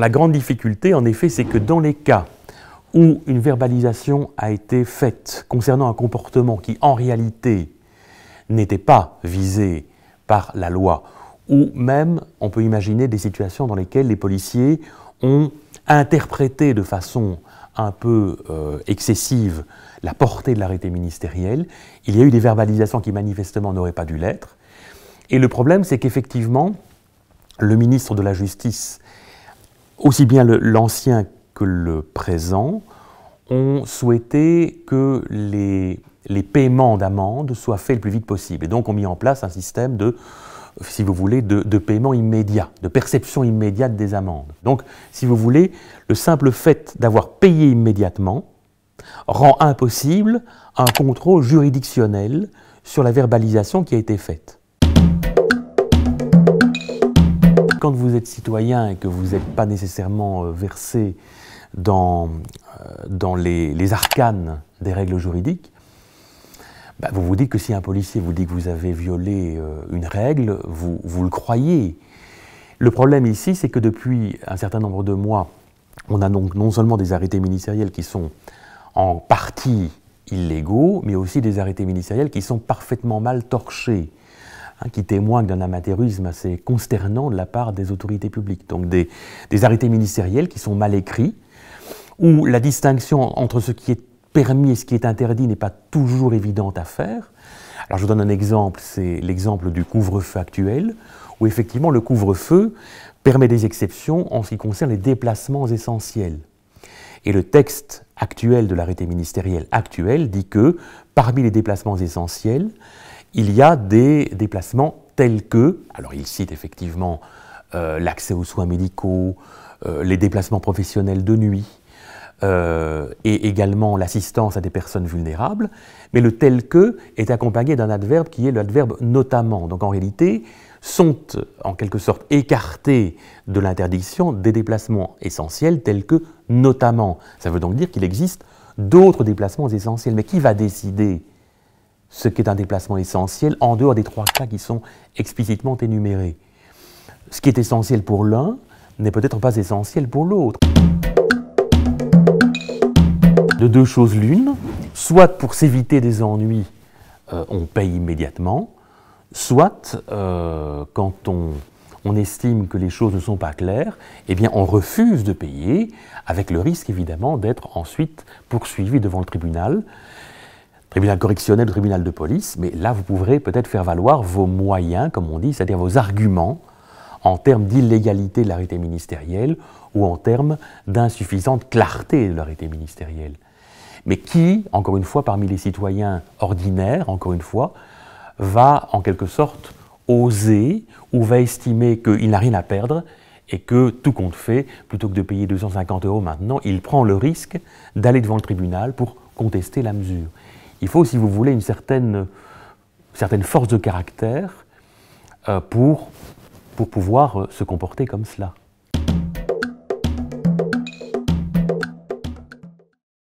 La grande difficulté, en effet, c'est que dans les cas où une verbalisation a été faite concernant un comportement qui, en réalité, n'était pas visé par la loi, ou même, on peut imaginer des situations dans lesquelles les policiers ont interprété de façon un peu excessive la portée de l'arrêté ministériel, il y a eu des verbalisations qui manifestement n'auraient pas dû l'être. Et le problème, c'est qu'effectivement, le ministre de la Justice, aussi bien l'ancien que le présent, ont souhaité que les paiements d'amende soient faits le plus vite possible. Et donc ont mis en place un système de, si vous voulez, de paiement immédiat, de perception immédiate des amendes. Donc, si vous voulez, le simple fait d'avoir payé immédiatement rend impossible un contrôle juridictionnel sur la verbalisation qui a été faite. Quand vous êtes citoyen et que vous n'êtes pas nécessairement versé dans les arcanes des règles juridiques, vous vous dites que si un policier vous dit que vous avez violé une règle, vous le croyez. Le problème ici, c'est que depuis un certain nombre de mois, on a donc non seulement des arrêtés ministériels qui sont en partie illégaux, mais aussi des arrêtés ministériels qui sont parfaitement mal torchés, qui témoignent d'un amateurisme assez consternant de la part des autorités publiques. Donc des arrêtés ministériels qui sont mal écrits, où la distinction entre ce qui est permis et ce qui est interdit n'est pas toujours évidente à faire. Alors je vous donne un exemple, c'est l'exemple du couvre-feu actuel, où effectivement le couvre-feu permet des exceptions en ce qui concerne les déplacements essentiels. Et le texte actuel de l'arrêté ministériel actuel dit que parmi les déplacements essentiels, il y a des déplacements tels que, alors il cite effectivement l'accès aux soins médicaux, les déplacements professionnels de nuit, et également l'assistance à des personnes vulnérables, mais le tel que est accompagné d'un adverbe qui est l'adverbe notamment. Donc en réalité, sont en quelque sorte écartés de l'interdiction des déplacements essentiels tels que notamment. Ça veut donc dire qu'il existe d'autres déplacements essentiels. Mais qui va décider ce qu'est un déplacement essentiel en dehors des trois cas qui sont explicitement énumérés? Ce qui est essentiel pour l'un n'est peut-être pas essentiel pour l'autre. De deux choses l'une, soit pour s'éviter des ennuis, on paye immédiatement, soit quand on estime que les choses ne sont pas claires, eh bien on refuse de payer, avec le risque évidemment d'être ensuite poursuivi devant le tribunal correctionnel, le tribunal de police, mais là vous pourrez peut-être faire valoir vos moyens, comme on dit, c'est-à-dire vos arguments, en termes d'illégalité de l'arrêté ministériel ou en termes d'insuffisante clarté de l'arrêté ministériel. Mais qui, encore une fois, parmi les citoyens ordinaires, encore une fois, va en quelque sorte oser ou va estimer qu'il n'a rien à perdre et que tout compte fait, plutôt que de payer 250 € maintenant, il prend le risque d'aller devant le tribunal pour contester la mesure. Il faut, si vous voulez, une certaine force de caractère pour pouvoir se comporter comme cela.